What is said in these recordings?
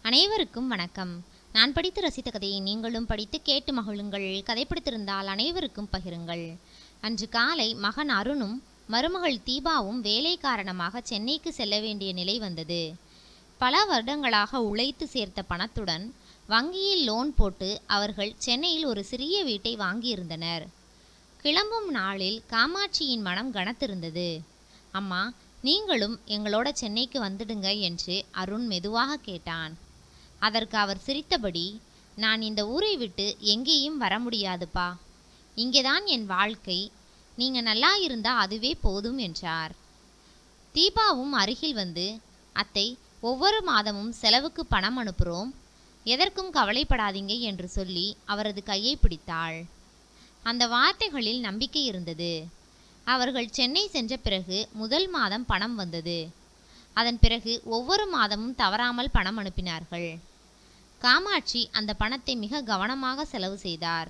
அனைவருக்கும் வணக்கம். நான் படித்து ரசித்த கதையை நீங்களும் படித்து கேட்டு மகிழுங்கள். கதை பிடித்திருந்தால் அனைவருக்கும் பகிருங்கள். அன்று காலை மகன் அருணும் மருமகள் தீபாவும் வேலை காரணமாக சென்னைக்கு செல்ல வேண்டிய நிலை வந்தது. பல வருடங்களாக உழைத்து சேர்த்த பணத்துடன் வங்கியில் லோன் போட்டு அவர்கள் சென்னையில் ஒரு சிறிய வீட்டை வாங்கியிருந்தனர். கிளம்பும் நாளில் காமாட்சியின் மனம் கனத்திருந்தது. அம்மா, நீங்களும் எங்களோட சென்னைக்கு வந்துடுங்க என்று அருண் மெதுவாக கேட்டான். அதற்கு அவர் சிரித்தபடி, நான் இந்த ஊரை விட்டு எங்கேயும் வர முடியாதுப்பா. இங்கேதான் என் வாழ்க்கை. நீங்க நல்லா இருந்தா அதுவே போதும் என்றார். தீபாவும் அருகில் வந்து, அத்தை, ஒவ்வொரு மாதமும் செலவுக்கு பணம் அனுப்புகிறோம், எதற்கும் கவலைப்படாதீங்க என்று சொல்லி அவரது கையை பிடித்தாள். அந்த வார்த்தைகளில் நம்பிக்கை இருந்தது. அவர்கள் சென்னை சென்ற பிறகு முதல் மாதம் பணம் வந்தது. அதன் பிறகு ஒவ்வொரு மாதமும் தவறாமல் பணம் அனுப்பினார்கள். காமாட்சி அந்த பணத்தை மிக கவனமாக செலவு செய்தார்.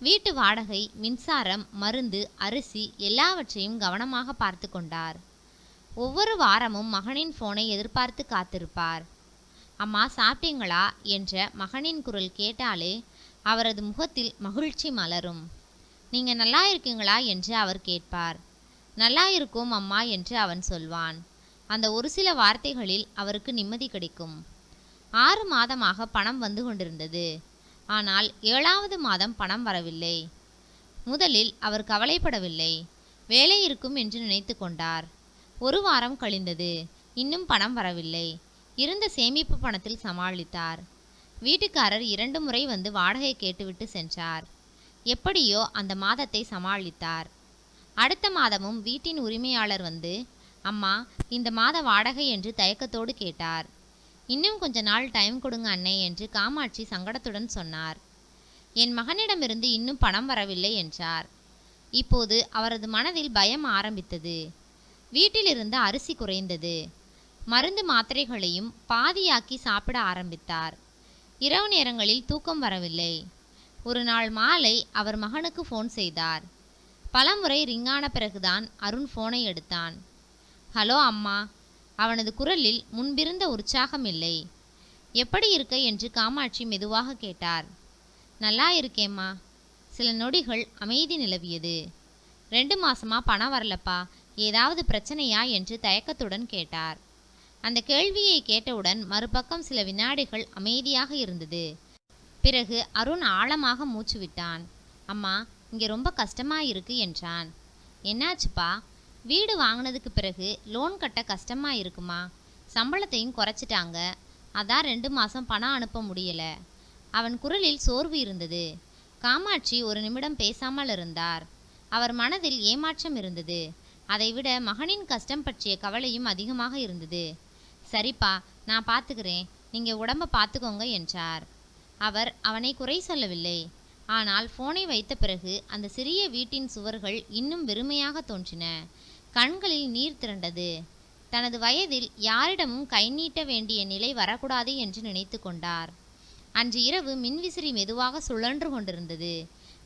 வீட்டு வாடகை, மின்சாரம், மருந்து, அரிசி எல்லாவற்றையும் கவனமாக பார்த்து கொண்டார். ஒவ்வொரு வாரமும் மகனின் போனை எதிர்பார்த்து காத்திருப்பார். அம்மா, சாப்பிட்டீங்களா என்ற மகனின் குரல் கேட்டாலே அவரது முகத்தில் மகிழ்ச்சி மலரும். நீங்க நல்லா இருக்கீங்களா என்று அவர் கேட்பார். நல்லா இருக்கோம் அம்மா என்று அவன் சொல்வான். அந்த ஒரு சில வார்த்தைகளில் அவருக்கு நிம்மதி கிடைக்கும். 6 மாதமாக பணம் வந்து கொண்டிருந்தது. ஆனால் 7வது மாதம் பணம் வரவில்லை. முதலில் அவர் கவலைப்படவில்லை. வேலை இருக்கும் என்று நினைத்து கொண்டார். 1 வாரம் கழிந்தது. இன்னும் பணம் வரவில்லை. இருந்த சேமிப்பு பணத்தில் சமாளித்தார். வீட்டுக்காரர் 2 முறை வந்து வாடகை கேட்டுவிட்டு சென்றார். எப்படியோ அந்த மாதத்தை சமாளித்தார். அடுத்த மாதமும் வீட்டின் உரிமையாளர் வந்து, அம்மா, இந்த மாத வாடகை என்று தயக்கத்தோடு கேட்டார். இன்னும் கொஞ்ச நாள் டைம் கொடுங்க அன்னை என்று காமாட்சி சங்கடத்துடன் சொன்னார். என் மகனிடமிருந்து இன்னும் பணம் வரவில்லை என்றார். இப்போது அவரது மனதில் பயம் ஆரம்பித்தது. வீட்டிலிருந்து அரிசி குறைந்தது. மருந்து மாத்திரைகளையும் பாதியாக்கி சாப்பிட ஆரம்பித்தார். இரவு நேரங்களில் தூக்கம் வரவில்லை. ஒரு நாள் மாலை அவர் மகனுக்கு ஃபோன் செய்தார். பலமுறை ரிங்கான பிறகுதான் அருண் ஃபோனை எடுத்தான். ஹலோ அம்மா. அவனது குரலில் முன்பிருந்த உற்சாகம் இல்லை. எப்படி இருக்க என்று காமாட்சி மெதுவாக கேட்டார். நல்லா இருக்கேம்மா. சில நொடிகள் அமைதி நிலவியது. 2 மாசமா பணம் வரலப்பா, ஏதாவது பிரச்சனையா என்று தயக்கத்துடன் கேட்டார். அந்த கேள்வியை கேட்டவுடன் மறுபக்கம் சில வினாடிகள் அமைதியாக இருந்தது. பிறகு அருண் ஆழமாக மூச்சு விட்டான். அம்மா, இங்கே ரொம்ப கஷ்டமா இருக்கு என்றான். என்னாச்சுப்பா? வீடு வாங்கினதுக்கு பிறகு லோன் கட்ட கஷ்டமா இருக்குமா? சம்பளத்தையும் குறைச்சிட்டாங்க. அதான் 2 மாதம் பணம் அனுப்ப முடியல. அவன் குரலில் சோர்வு இருந்தது. காமாட்சி ஒரு நிமிடம் பேசாமல் இருந்தார். அவர் மனதில் ஏமாற்றம் இருந்தது. அதைவிட மகனின் கஷ்டம் பற்றிய கவலையும் அதிகமாக இருந்தது. சரிப்பா, நான் பார்த்துக்கிறேன், நீங்கள் உடம்ப பார்த்துக்கோங்க என்றார். அவர் அவனை குறை சொல்லவில்லை. ஆனால் போனை வைத்த பிறகு அந்த சிறிய வீட்டின் சுவர்கள் இன்னும் வெறுமையாக தோன்றின. கண்களில் நீர் திரண்டது. தனது வயதில் யாரிடமும் கை நீட்ட வேண்டிய நிலை வரக்கூடாது என்று நினைத்து கொண்டார். அன்று இரவு மின்விசிறி மெதுவாக சுழன்று கொண்டிருந்தது.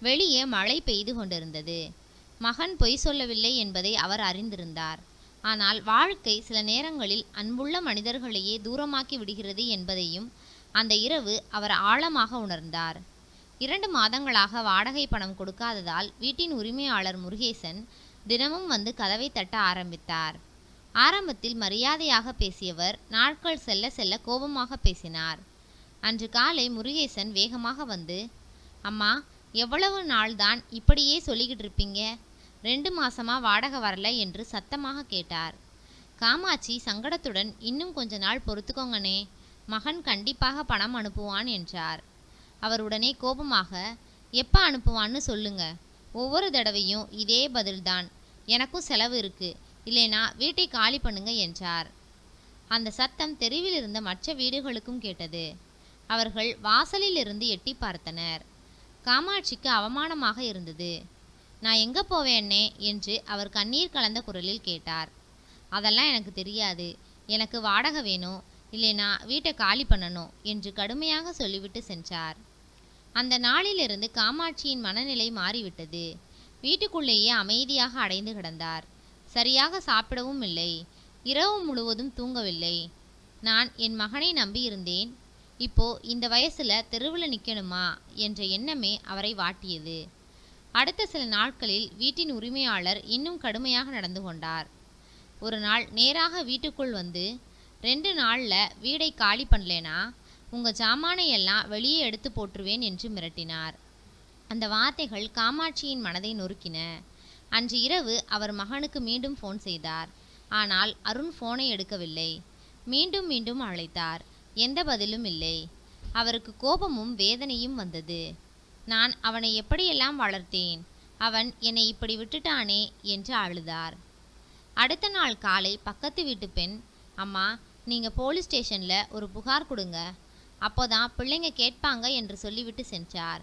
வெளியே மழை பெய்து கொண்டிருந்தது. மகன் பொய் சொல்லவில்லை என்பதை அவர் அறிந்திருந்தார். ஆனால் வாழ்க்கை சில நேரங்களில் அன்புள்ள மனிதர்களையே தூரமாக்கி விடுகிறது என்பதையும் அந்த இரவு அவர் ஆழமாக உணர்ந்தார். 2 மாதங்களாக வாடகை பணம் கொடுக்காததால் வீட்டின் உரிமையாளர் முருகேசன் தினமும் வந்து கதவை தட்ட ஆரம்பித்தார். ஆரம்பத்தில் மரியாதையாக பேசியவர் நாட்கள் செல்ல செல்ல கோபமாக பேசினார். அன்று காலை முருகேசன் வேகமாக வந்து, அம்மா, எவ்வளவு நாள்தான் இப்படியே சொல்லிக்கிட்டு இருப்பீங்க? 2 மாசமா வாடகை வரல என்று சத்தமாக கேட்டார். காமாட்சி சங்கடத்துடன், இன்னும் கொஞ்ச நாள் பொறுத்துக்கோங்கனே, மகன் கண்டிப்பாக பணம் அனுப்புவான் என்றார். அவர் உடனே கோபமாக, எப்போ அனுப்புவான்னு சொல்லுங்க. ஒவ்வொரு தடவையும் இதே பதில்தான். எனக்கும் செலவு இருக்கு, இல்லைனா வீட்டை காலி பண்ணுங்க என்றார். அந்த சத்தம் தெருவில் இருந்த மற்ற வீடுகளுக்கும் கேட்டது. அவர்கள் வாசலில் இருந்து எட்டி பார்த்தனர். காமாட்சிக்கு அவமானமாக இருந்தது. நான் எங்கே போவேன்னே என்று அவர் கண்ணீர் கலந்த குரலில் கேட்டார். அதெல்லாம் எனக்கு தெரியாது. எனக்கு வாடகை வேணும், இல்லைனா வீட்டை காலி பண்ணணும் என்று கடுமையாக சொல்லிவிட்டு சென்றார். அந்த நாளிலிருந்து காமாட்சியின் மனநிலை மாறிவிட்டது. வீட்டுக்குள்ளேயே அமைதியாக அடைந்து கிடந்தார். சரியாக சாப்பிடவும் இல்லை. இரவு முழுவதும் தூங்கவில்லை. நான் என் மகனை நம்பி இருந்தேன். இப்போ இந்த வயசுல தெருவில் நிற்கணுமா என்ற எண்ணமே அவரை வாட்டியது. அடுத்த சில நாட்களில் வீட்டின் உரிமையாளர் இன்னும் கடுமையாக நடந்து கொண்டார். ஒரு நாள் நேராக வீட்டுக்குள் வந்து, 2 நாளில் வீடை காலி பண்ணலேனா உங்கள் ஜாமானை எல்லாம் வெளியே எடுத்து போட்டுருவேன் என்று மிரட்டினார். அந்த வார்த்தைகள் காமாட்சியின் மனதை நொறுக்கின. அன்று இரவு அவர் மகனுக்கு மீண்டும் ஃபோன் செய்தார். ஆனால் அருண் ஃபோனை எடுக்கவில்லை. மீண்டும் மீண்டும் அழைத்தார். எந்த பதிலும் இல்லை. அவருக்கு கோபமும் வேதனையும் வந்தது. நான் அவனை எப்படியெல்லாம் வளர்த்தேன், அவன் என்னை இப்படி விட்டுட்டானே என்று அழுதார். அடுத்த நாள் காலை பக்கத்து வீட்டு பெண், அம்மா நீங்கள் போலீஸ் ஸ்டேஷனில் ஒரு புகார் கொடுங்க, அப்போதான் பிள்ளைங்க கேட்பாங்க என்று சொல்லிவிட்டு சென்றார்.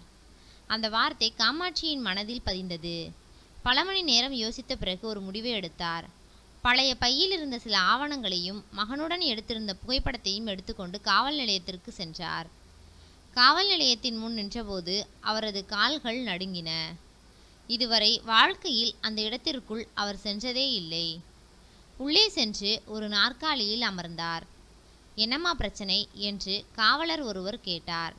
அந்த வார்த்தை காமாட்சியின் மனதில் பதிந்தது. பல மணி நேரம் யோசித்த பிறகு ஒரு முடிவை எடுத்தார். பழைய பையில் இருந்த சில ஆவணங்களையும் மகனுடன் எடுத்திருந்த புகைப்படத்தையும் எடுத்துக்கொண்டு காவல் நிலையத்திற்கு சென்றார். காவல் நிலையத்தின் முன் நின்றபோது அவரது கால்கள் நடுங்கின. இதுவரை வாழ்க்கையில் அந்த இடத்திற்குள் அவர் சென்றதே இல்லை. உள்ளே சென்று ஒரு நாற்காலியில் அமர்ந்தார். என்னம்மா பிரச்சனை என்று காவலர் ஒருவர் கேட்டார்.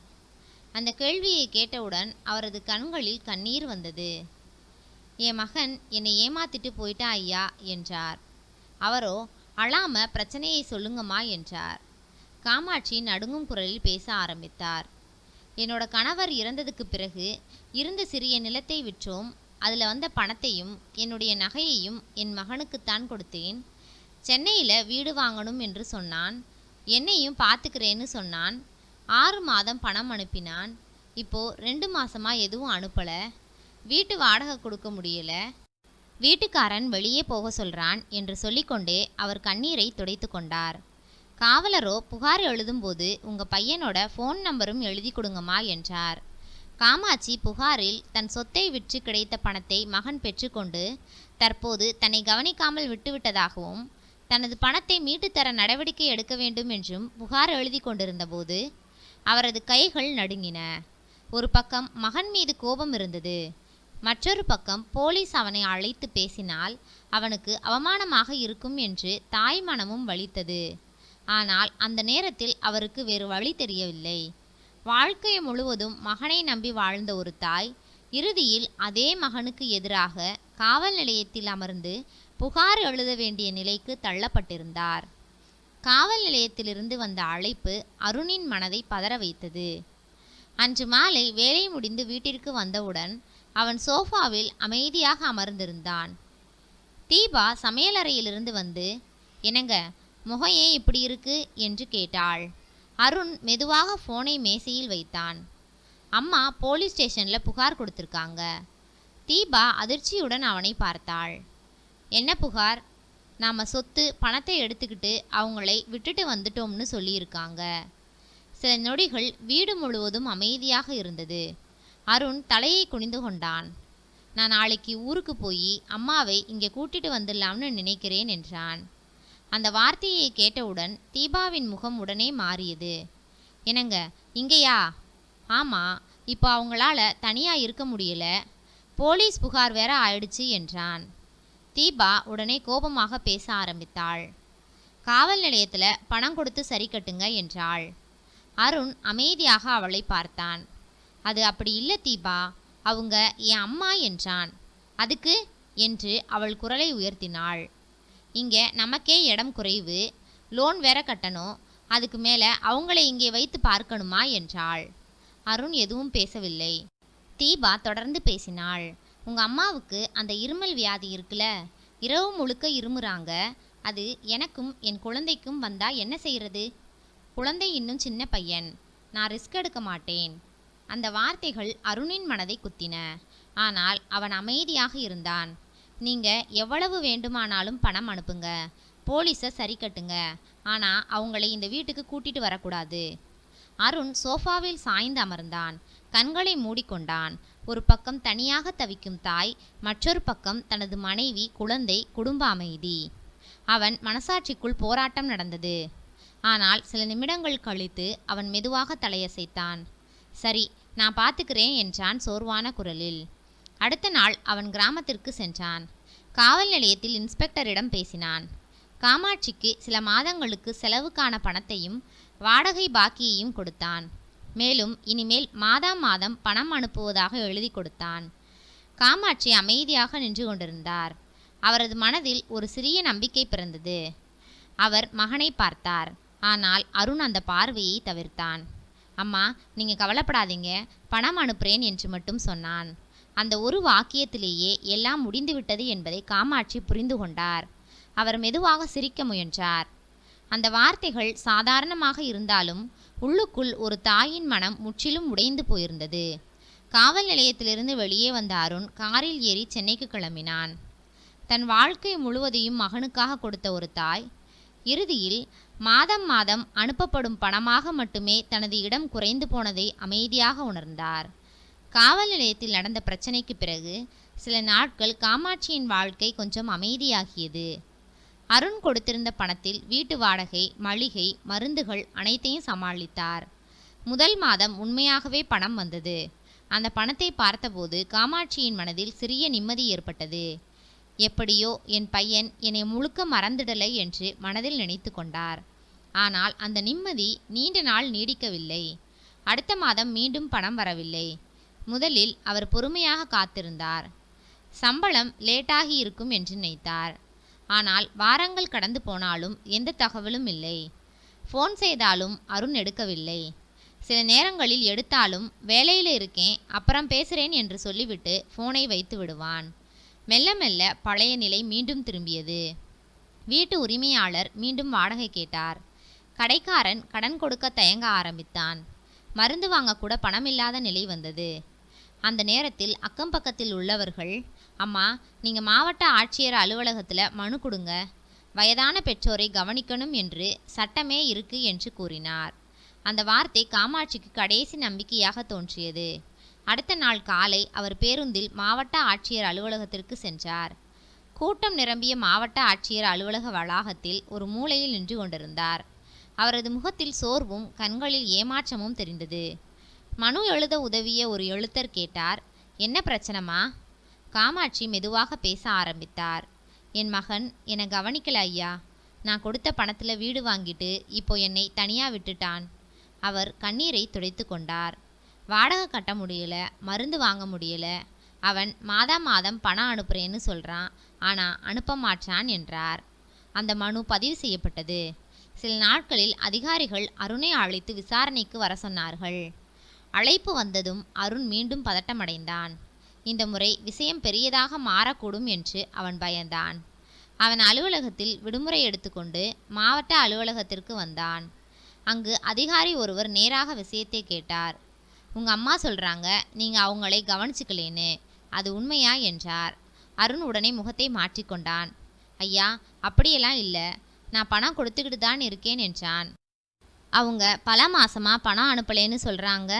அந்த கேள்வியை கேட்டவுடன் அவரது கண்களில் கண்ணீர் வந்தது. என் மகன் என்னை ஏமாத்திட்டு போயிட்டா ஐயா என்றார். அவரோ, அழாம பிரச்சனையை சொல்லுங்கம்மா என்றார். காமாட்சி நடுங்கும் குரலில் பேச ஆரம்பித்தார். என்னோட கணவர் இறந்ததுக்கு பிறகு இருந்த சிறிய நிலத்தை விற்றோம். அதில் வந்த பணத்தையும் என்னுடைய நகையையும் என் மகனுக்குத்தான் கொடுத்தேன். சென்னையில் வீடு வாங்கணும் என்று சொன்னான். என்னையும் பார்த்துக்கிறேன்னு சொன்னான். 6 மாதம் பணம் அனுப்பினான். இப்போது 2 மாதமா எதுவும் அனுப்பலை. வீட்டு வாடகை கொடுக்க முடியல. வீட்டுக்காரன் வெளியே போக சொல்கிறான் என்று சொல்லிக்கொண்டே அவர் கண்ணீரை துடைத்து கொண்டார். காவலரோ, புகார் எழுதும்போது உங்கள் பையனோட ஃபோன் நம்பரும் எழுதி கொடுங்கம்மா என்றார். காமாட்சி புகாரில் தன் சொத்தை விற்று கிடைத்த பணத்தை மகன் பெற்றுக்கொண்டு தற்போது தன்னை கவனிக்காமல் விட்டுவிட்டதாகவும் தனது பணத்தை மீட்டுத்தர நடவடிக்கை எடுக்க வேண்டும் என்றும் புகார் எழுதி கொண்டிருந்தபோது அவரது கைகள் நடுங்கின. ஒரு பக்கம் மகன் மீது கோபம் இருந்தது. மற்றொரு பக்கம் போலீஸ் அவனை அழைத்து பேசினால் அவனுக்கு அவமானமாக இருக்கும் என்று தாய் மனமும் வலித்தது. ஆனால் அந்த நேரத்தில் அவருக்கு வேறு வழி தெரியவில்லை. வாழ்க்கை முழுவதும் மகனை நம்பி வாழ்ந்த ஒரு தாய் இறுதியில் அதே மகனுக்கு எதிராக காவல் நிலையத்தில் அமர்ந்து புகார் எழுத வேண்டிய நிலைக்கு தள்ளப்பட்டிருந்தார். காவல் நிலையத்திலிருந்து வந்த அழைப்பு அருணின் மனதை பதற வைத்தது. அன்று மாலை வேலை முடிந்து வீட்டிற்கு வந்தவுடன் அவன் சோஃபாவில் அமைதியாக அமர்ந்திருந்தான். தீபா சமையலறையிலிருந்து வந்து, என்னங்க முகம் ஏன் இப்படி இருக்கு என்று கேட்டாள். அருண் மெதுவாக ஃபோனை மேசையில் வைத்தான். அம்மா போலீஸ் ஸ்டேஷனில் புகார் கொடுத்துருக்காங்க. தீபா அதிர்ச்சியுடன் அவனை பார்த்தாள். என்ன புகார்? நாம் சொத்து பணத்தை எடுத்துக்கிட்டு அவங்களை விட்டுட்டு வந்துட்டோம்னு சொல்லியிருக்காங்க. சில நொடிகள் வீடு முழுவதும் அமைதியாக இருந்தது. அருண் தலையை குனிந்து கொண்டான். நான் நாளைக்கு ஊருக்கு போய் அம்மாவை இங்கே கூட்டிட்டு வந்துடலாம்னு நினைக்கிறேன் என்றான். அந்த வார்த்தையை கேட்டவுடன் தீபாவின் முகம் உடனே மாறியது. என்னங்க இங்கேயா? ஆமாம், இப்போ அவங்களால தனியாக இருக்க முடியல, போலீஸ் புகார் வேற ஆயிடுச்சு என்றான். தீபா உடனே கோபமாக பேச ஆரம்பித்தாள். காவல் நிலையத்தில் பணம் கொடுத்து சரி கட்டுங்க என்றாள். அருண் அமைதியாக அவளை பார்த்தான். அது அப்படி இல்லை தீபா, அவங்க என் அம்மா என்றான். அதுக்கு என்று அவள் குரலை உயர்த்தினாள். இங்கே நமக்கே இடம் குறைவு, லோன் வேற கட்டணும், அதுக்கு மேலே அவங்கள இங்கே வைத்து பார்க்கணுமா என்றாள். அருண் எதுவும் பேசவில்லை. தீபா தொடர்ந்து பேசினாள். உங்கள் அம்மாவுக்கு அந்த இருமல் வியாதி இருக்குல்ல, இரவு முழுக்க இருமுறாங்க. அது எனக்கும் என் குழந்தைக்கும் வந்தா என்ன செய்கிறது? குழந்தை இன்னும் சின்ன பையன், நான் ரிஸ்க் எடுக்க மாட்டேன். அந்த வார்த்தைகள் அருணின் மனதை குத்தின. ஆனால் அவன் அமைதியாக இருந்தான். நீங்கள் எவ்வளவு வேண்டுமானாலும் பணம் அனுப்புங்க, போலீஸை சரி கட்டுங்க, ஆனால் அவங்களை இந்த வீட்டுக்கு கூட்டிட்டு வரக்கூடாது. அருண் சோஃபாவில் சாய்ந்து அமர்ந்தான். கண்களை மூடிக்கொண்டான். ஒரு பக்கம் தனியாக தவிக்கும் தாய், மற்றொரு பக்கம் தனது மனைவி, குழந்தை, குடும்ப அமைதி. அவன் மனசாட்சிக்குள் போராட்டம் நடந்தது. ஆனால் சில நிமிடங்கள் கழித்து அவன் மெதுவாக தலையசைத்தான். சரி, நான் பார்த்துக்கிறேன் என்றான் சோர்வான குரலில். அடுத்த நாள் அவன் கிராமத்திற்கு சென்றான். காவல் நிலையத்தில் இன்ஸ்பெக்டரிடம் பேசினான். காமாட்சிக்கு சில மாதங்களுக்கு செலவுக்கான பணத்தையும் வாடகை பாக்கியையும் கொடுத்தான். மேலும் இனிமேல் மாதம் மாதம் பணம் அனுப்புவதாக எழுதி கொடுத்தான். காமாட்சி அமைதியாக நின்று கொண்டிருந்தார். அவரது மனதில் ஒரு சிறிய நம்பிக்கை பிறந்தது. அவர் மகனை பார்த்தார். ஆனால் அருண் அந்த பார்வையை தவிர்த்தான். அம்மா, நீங்கள் கவலைப்படாதீங்க, பணம் அனுப்புகிறேன் என்று மட்டும் சொன்னான். அந்த ஒரு வாக்கியத்திலேயே எல்லாம் முடிந்துவிட்டது என்பதை காமாட்சி புரிந்து கொண்டார். அவர் மெதுவாக சிரிக்க முயன்றார். அந்த வார்த்தைகள் சாதாரணமாக இருந்தாலும் உள்ளுக்குள் ஒரு தாயின் மனம் முற்றிலும் உடைந்து போயிருந்தது. காவல் நிலையத்திலிருந்து வெளியே வந்த அருண் காரில் ஏறி சென்னைக்கு கிளம்பினான். தன் வாழ்க்கை முழுவதையும் மகனுக்காக கொடுத்த ஒரு தாய் இறுதியில் மாதம் மாதம் அனுப்பப்படும் பணமாக மட்டுமே தனது இடம் குறைந்து போனதை அமைதியாக உணர்ந்தார். காவல் நிலையத்தில் நடந்த பிரச்சனைக்கு பிறகு சில நாட்கள் காமாட்சியின் வாழ்க்கை கொஞ்சம் அமைதியாகியது. அருண் கொடுத்திருந்த பணத்தில் வீட்டு வாடகை, மளிகை, மருந்துகள் அனைத்தையும் சமாளித்தார். முதல் மாதம் உண்மையாகவே பணம் வந்தது. அந்த பணத்தை பார்த்தபோது காமாட்சியின் மனதில் சிறிய நிம்மதி ஏற்பட்டது. எப்படியோ என் பையன் என்னை முழுக்க மறந்துடலை என்று மனதில் நினைத்து கொண்டார். ஆனால் அந்த நிம்மதி நீண்ட நாள் நீடிக்கவில்லை. அடுத்த மாதம் மீண்டும் பணம் வரவில்லை. முதலில் அவர் பொறுமையாக காத்திருந்தார். சம்பளம் லேட்டாகி இருக்கும் என்று நினைத்தார். ஆனால் வாரங்கள் கடந்து போனாலும் எந்த தகவலும் இல்லை. ஃபோன் செய்தாலும் அருண் எடுக்கவில்லை. சில நேரங்களில் எடுத்தாலும் வேலையில் இருக்கேன், அப்புறம் பேசுகிறேன் என்று சொல்லிவிட்டு ஃபோனை வைத்து விடுவான். மெல்ல மெல்ல பழைய நிலை மீண்டும் திரும்பியது. வீட்டு உரிமையாளர் மீண்டும் வாடகை கேட்டார். கடைக்காரன் கடன் கொடுக்க தயங்க ஆரம்பித்தான். மருந்து வாங்க கூட பணமில்லாத நிலை வந்தது. அந்த நேரத்தில் அக்கம் பக்கத்தில் உள்ளவர்கள், அம்மா, நீங்கள் மாவட்ட ஆட்சியர் அலுவலகத்தில் மனு கொடுங்க, வயதான பெற்றோரை கவனிக்கணும் என்று சட்டமே இருக்கு என்று கூறினார். அந்த வார்த்தை காமாட்சிக்கு கடைசி நம்பிக்கையாக தோன்றியது. அடுத்த நாள் காலை அவர் பேருந்தில் மாவட்ட ஆட்சியர் அலுவலகத்திற்கு சென்றார். கூட்டம் நிரம்பிய மாவட்ட ஆட்சியர் அலுவலக வளாகத்தில் ஒரு மூலையில் நின்று கொண்டிருந்தார். அவரது முகத்தில் சோர்வும் கண்களில் ஏமாற்றமும் தெரிந்தது. மனு எழுத உதவிய ஒரு எழுத்தர் கேட்டார், என்ன பிரச்சனைமா? காமாட்சி மெதுவாக பேச ஆரம்பித்தார். என் மகன் என்னை கவனிக்கல ஐயா. நான் கொடுத்த பணத்தில் வீடு வாங்கிட்டு இப்போ என்னை தனியாக விட்டுட்டான். அவர் கண்ணீரை துடைத்து கொண்டார். வாடகை கட்ட முடியல, மருந்து வாங்க முடியல. அவன் மாதம் மாதம் பணம் அனுப்புகிறேன்னு சொல்கிறான், ஆனால் அனுப்ப மாட்டான் என்றார். அந்த மனு பதிவு செய்யப்பட்டது. சில நாட்களில் அதிகாரிகள் அருணை அழைத்து விசாரணைக்கு வர சொன்னார்கள். அழைப்பு வந்ததும் அருண் மீண்டும் பதட்டமடைந்தான். இந்த முறை விஷயம் பெரியதாக மாறக்கூடும் என்று அவன் பயந்தான். அவன் அலுவலகத்தில் விடுமுறை எடுத்துக்கொண்டு மாவட்ட அலுவலகத்திற்கு வந்தான். அங்கு அதிகாரி ஒருவர் நேராக விஷயத்தை கேட்டார். உங்கள் அம்மா சொல்கிறாங்க நீங்கள் அவங்களை கவனிச்சுக்கலேன்னு, அது உண்மையா என்றார். அருண் உடனே முகத்தை மாற்றிக்கொண்டான். ஐயா, அப்படியெல்லாம் இல்லை, நான் பணம் கொடுத்துக்கிட்டு தான் இருக்கேன் என்றான். அவங்க பல மாசமாக பணம் அனுப்பலேன்னு சொல்கிறாங்க.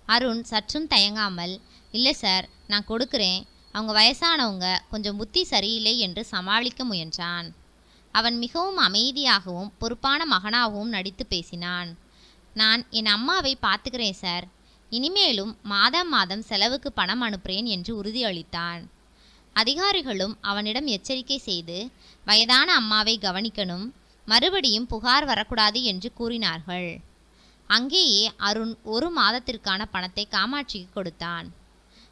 அருண் சற்றும் தயங்காமல், இல்லை சார், நான் கொடுக்குறேன், அவங்க வயசானவங்க, கொஞ்சம் புத்தி சரியில்லை என்று சமாளிக்க முயன்றான். அவன் மிகவும் அமைதியாகவும் பொறுப்பான மகனாகவும் நடித்து பேசினான். நான் என் அம்மாவை பார்த்துக்கிறேன் சார், இனிமேலும் மாதம் மாதம் செலவுக்கு பணம் அனுப்புகிறேன் என்று உறுதியளித்தான். அதிகாரிகளும் அவனிடம் எச்சரிக்கை செய்து வயதான அம்மாவை கவனிக்கணும், மறுபடியும் புகார் வரக்கூடாது என்று கூறினார்கள். அங்கேயே அருண் ஒரு மாதத்திற்கான பணத்தை காமாட்சிக்கு கொடுத்தான்.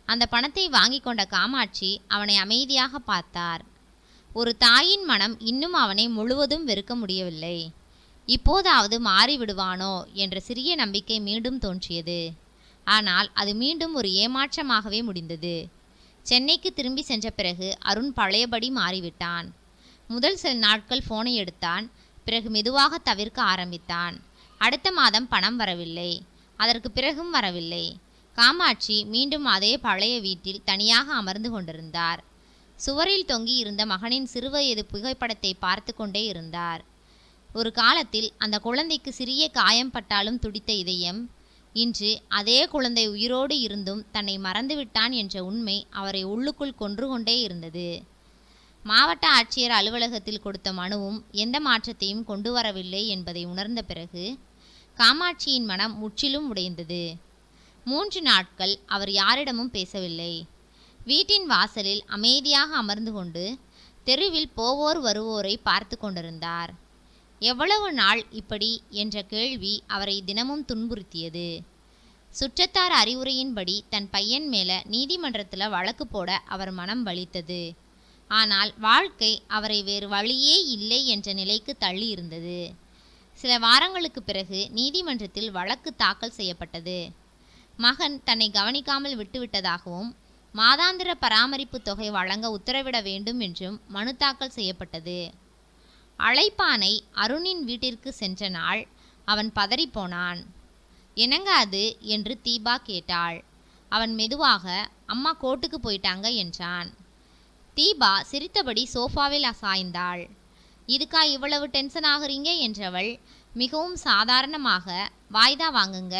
அந்த பணத்தை வாங்கி கொண்ட காமாட்சி அவனை அமைதியாக பார்த்தார். ஒரு தாயின் மனம் இன்னும் அவனை முழுவதும் வெறுக்க முடியவில்லை. இப்போதாவது மாறிவிடுவானோ என்ற சிறிய நம்பிக்கை மீண்டும் தோன்றியது. ஆனால் அது மீண்டும் ஒரு ஏமாற்றமாகவே முடிந்தது. சென்னைக்கு திரும்பி சென்ற பிறகு அருண் பழையபடி மாறிவிட்டான். முதல் சில நாட்கள் ஃபோனை எடுத்தான். பிறகு மெதுவாக தவிர்க்க ஆரம்பித்தான். அடுத்த மாதம் பணம் வரவில்லை. அதற்கு பிறகும் வரவில்லை. காமாட்சி மீண்டும் அதே பழைய வீட்டில் தனியாக அமர்ந்து கொண்டிருந்தார். சுவரில் தொங்கி இருந்த மகனின் சிறுவயது புகைப்படத்தை பார்த்து கொண்டே இருந்தார். ஒரு காலத்தில் அந்த குழந்தைக்கு சிறிய காயம் பட்டாலும் துடித்த இதயம், இன்று அதே குழந்தை உயிரோடு இருந்தும் தன்னை மறந்துவிட்டான் என்ற உண்மை அவரை உள்ளுக்குள் கொன்று கொண்டே இருந்தது. மாவட்ட ஆட்சியர் அலுவலகத்தில் கொடுத்த மனுவும் எந்த மாற்றத்தையும் கொண்டு வரவில்லை என்பதை உணர்ந்த பிறகு காமாட்சியின் மனம் முற்றிலும் உடைந்தது. 3 நாட்கள் அவர் யாரிடமும் பேசவில்லை. வீட்டின் வாசலில் அமைதியாக அமர்ந்து கொண்டு தெருவில் போவோர் வருவோரை பார்த்து கொண்டிருந்தார். எவ்வளவு நாள் இப்படி என்ற கேள்வி அவரை தினமும் துன்புறுத்தியது. சுற்றத்தார் அறிவுரையின்படி தன் பையன் மேல நீதிமன்றத்தில் வழக்கு போட அவர் மனம் வலித்தது. ஆனால் வாழ்க்கை அவரை வேறு வழியே இல்லை என்ற நிலைக்கு தள்ளி இருந்தது. சில வாரங்களுக்கு பிறகு நீதிமன்றத்தில் வழக்கு தாக்கல் செய்யப்பட்டது. மகன் தன்னை கவனிக்காமல் விட்டுவிட்டதாகவும் மாதாந்திர பராமரிப்பு தொகை வழங்க உத்தரவிட வேண்டும் என்றும் மனு தாக்கல் செய்யப்பட்டது. அழைப்பானை அருணின் வீட்டிற்கு சென்ற நாள் அவன் பதறிப்போனான். என்னங்க அது என்று தீபா கேட்டாள். அவன் மெதுவாக, அம்மா கோர்ட்டுக்கு போயிட்டாங்க என்றான். தீபா சிரித்தபடி சோஃபாவில் அசாய்ந்தாள். இதுக்கா இவ்வளவு டென்ஷன் ஆகுறீங்க என்றவள் மிகவும் சாதாரணமாக, வாய்தா வாங்குங்க,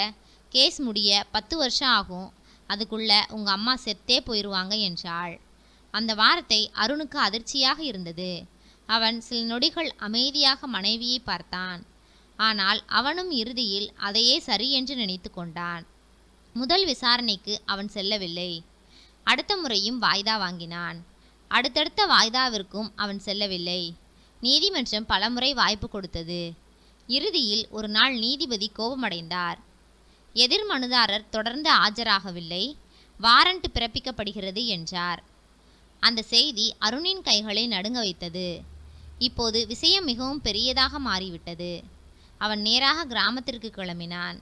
கேஸ் முடிய 10 வருஷம் ஆகும், அதுக்குள்ள உங்க அம்மா செத்தே போயிடுவாங்க என்றாள். அந்த வார்த்தை அருணுக்கு அதிர்ச்சியாக இருந்தது. அவன் சில நொடிகள் அமைதியாக மனைவியை பார்த்தான். ஆனால் அவனும் இறுதியில் அதையே சரி என்று நினைத்து கொண்டான். முதல் விசாரணைக்கு அவன் செல்லவில்லை. அடுத்த முறையும் வாய்தா வாங்கினான். அடுத்தடுத்த வாய்தாவிற்கும் அவன் செல்லவில்லை. நீதிமன்றம் பலமுறை வாய்ப்பு கொடுத்தது. இறுதியில் ஒரு நாள் நீதிபதி கோபமடைந்தார். எதிர் மனுதாரர் தொடர்ந்து ஆஜராகவில்லை, வாரண்ட் பிறப்பிக்கப்படுகிறது என்றார். அந்த செய்தி அருணின் கைகளை நடுங்க வைத்தது. இப்போது விஷயம் மிகவும் பெரியதாக மாறிவிட்டது. அவன் நேராக கிராமத்திற்கு கிளம்பினான்.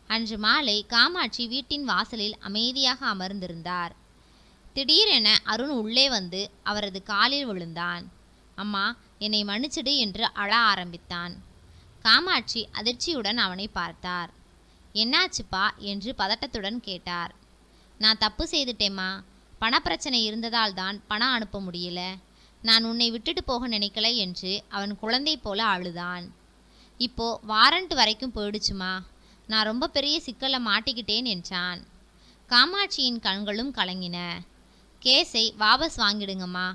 அன்று மாலை காமாட்சி வீட்டின் வாசலில் அமைதியாக அமர்ந்திருந்தார். திடீரென அருண் உள்ளே வந்து அவரது காலில் விழுந்தான். அம்மா, என்னை மன்னிச்சிடு என்று அழ ஆரம்பித்தான். காமாட்சி அதிர்ச்சியுடன் அவனை பார்த்தார். என்னாச்சுப்பா என்று பதட்டத்துடன் கேட்டார். நான் தப்பு செய்துட்டேம்மா, பணப்பிரச்சனை இருந்ததால் தான் பணம் அனுப்ப முடியல, நான் உன்னை விட்டுட்டு போக நினைக்கல என்று அவன் குழந்தை போல அழுதான். இப்போ வாரண்ட் வரைக்கும் போயிடுச்சுமா, நான் ரொம்ப பெரிய சிக்கலை மாட்டிக்கிட்டேன் என்றான். காமாட்சியின் கண்களும் கலங்கின. கேஸை வாபஸ் வாங்கிடுங்கம்மா,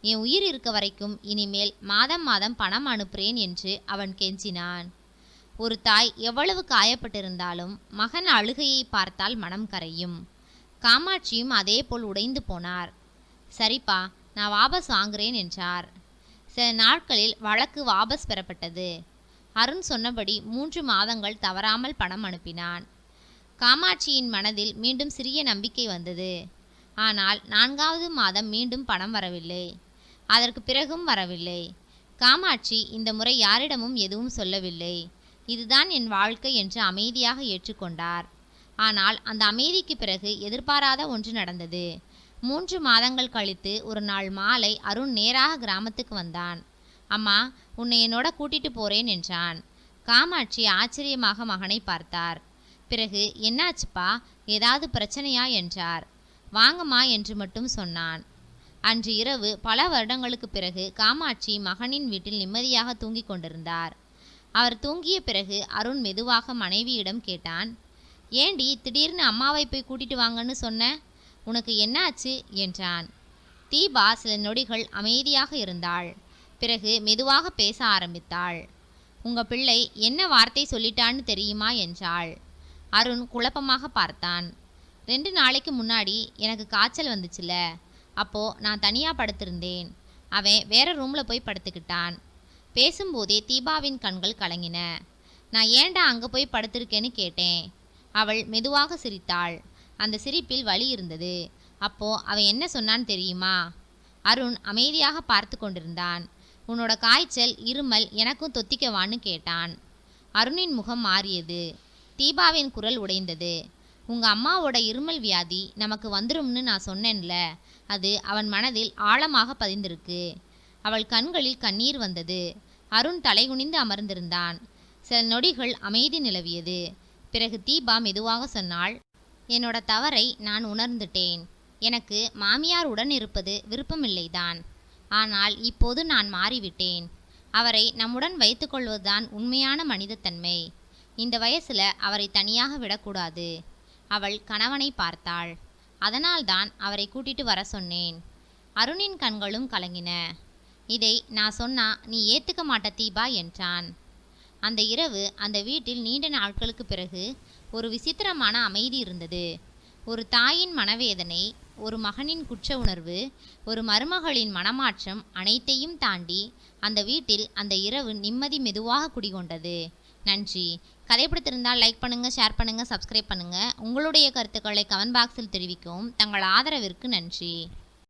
என் உயிர் இருக்க வரைக்கும் இனிமேல் மாதம் மாதம் பணம் அனுப்புறேன் என்று அவன் கெஞ்சினான். ஒரு தாய் எவ்வளவு காயப்பட்டிருந்தாலும் மகன் அழுகையை பார்த்தால் மனம் கரையும். காமாட்சியும் அதே போல் உடைந்து போனார். சரிப்பா, நான் வாபஸ் வாங்குறேன் என்றார். சில நாட்களில் வழக்கு வாபஸ் பெறப்பட்டது. அருண் சொன்னபடி 3 மாதங்கள் தவறாமல் பணம் அனுப்பினான். காமாட்சியின் மனதில் மீண்டும் சிறிய நம்பிக்கை வந்தது. ஆனால் 4வது மாதம் மீண்டும் பணம் வரவில்லை. அதற்கு பிறகும் வரவில்லை. காமாட்சி இந்த முறை யாரிடமும் எதுவும் சொல்லவில்லை. இதுதான் என் வாழ்க்கை என்று அமைதியாக ஏற்றுக்கொண்டார். ஆனால் அந்த அமைதிக்கு பிறகு எதிர்பாராத ஒன்று நடந்தது. 3 மாதங்கள் கழித்து ஒரு நாள் மாலை அருண் நேராக கிராமத்துக்கு வந்தான். அம்மா, உன்னை என்னோட கூட்டிட்டு போறேன் என்றான். காமாட்சி ஆச்சரியமாக மகனை பார்த்தார். பிறகு என்னாச்சுப்பா, ஏதாவது பிரச்சனையா என்றார். வாங்கம்மா என்று மட்டும் சொன்னான். அன்று இரவு பல வருடங்களுக்கு பிறகு காமாட்சி மகனின் வீட்டில் நிம்மதியாக தூங்கிக் கொண்டிருந்தார். அவர் தூங்கிய பிறகு அருண் மெதுவாக மனைவியிடம் கேட்டான். ஏண்டி திடீர்னு அம்மாவை போய் கூட்டிட்டு வாங்கன்னு சொன்ன, உனக்கு என்னாச்சு என்றான். தீபா சில நொடிகள் அமைதியாக இருந்தாள். பிறகு மெதுவாக பேச ஆரம்பித்தாள். உங்க பிள்ளை என்ன வார்த்தை சொல்லிட்டான்னு தெரியுமா என்றாள். அருண் குழப்பமாக பார்த்தான். 2 நாளைக்கு முன்னாடி எனக்கு காய்ச்சல் வந்துச்சுல, அப்போ நான் தனியாக படுத்திருந்தேன், அவன் வேற ரூமில் போய் படுத்துக்கிட்டான். பேசும்போதே தீபாவின் கண்கள் கலங்கின. நான் ஏண்டா அங்கே போய் படுத்திருக்கேன்னு கேட்டேன். அவள் மெதுவாக சிரித்தாள். அந்த சிரிப்பில் வலி இருந்தது. அப்போ அவன் என்ன சொன்னான்னு தெரியுமா? அருண் அமைதியாக பார்த்து கொண்டிருந்தான். உன்னோட காய்ச்சல், இருமல் எனக்கும் தொத்திக்கவான்னு கேட்டான். அருணின் முகம் மாறியது. தீபாவின் குரல் உடைந்தது. உங்க அம்மாவோட இருமல் வியாதி நமக்கு வந்துரும்னு நான் சொன்னேன்ல, அது அவன் மனதில் ஆழமாக பதிந்திருக்கு. அவள் கண்களில் கண்ணீர் வந்தது. அருண் தலைகுனிந்து அமர்ந்திருந்தான். சில நொடிகள் அமைதி நிலவியது. பிறகு தீபா மெதுவாக சொன்னாள். என்னோட தவறை நான் உணர்ந்துட்டேன். எனக்கு மாமியார் உடன் இருப்பது விருப்பமில்லைதான். ஆனால் இப்போது நான் மாறிவிட்டேன். அவரை நம்முடன் வைத்துக்கொள்வதுதான் உண்மையான மனிதத்தன்மை. இந்த வயசில் அவரை தனியாக விடக்கூடாது. அவள் கணவனை பார்த்தாள். அதனால்தான் அவரை கூட்டிட்டு வர சொன்னேன். அருணின் கண்களும் கலங்கின. இதை நான் சொன்னா நீ ஏத்துக்க மாட்ட தீபா என்றான். அந்த இரவு அந்த வீட்டில் நீண்ட நாட்களுக்கு பிறகு ஒரு விசித்திரமான அமைதி இருந்தது. ஒரு தாயின் மனவேதனை, ஒரு மகனின் குற்ற உணர்வு, ஒரு மருமகளின் மனமாற்றம் அனைத்தையும் தாண்டி அந்த வீட்டில் அந்த இரவு நிம்மதி மெதுவாக குடிகொண்டது. நன்றி. கதை பிடித்திருந்தால் லைக் பண்ணுங்கள், ஷேர் பண்ணுங்கள், சப்ஸ்கிரைப் பண்ணுங்கள். உங்களுடைய கருத்துக்களை கமெண்ட் பாக்ஸில் தெரிவிக்கவும். தங்கள் ஆதரவிற்கு நன்றி.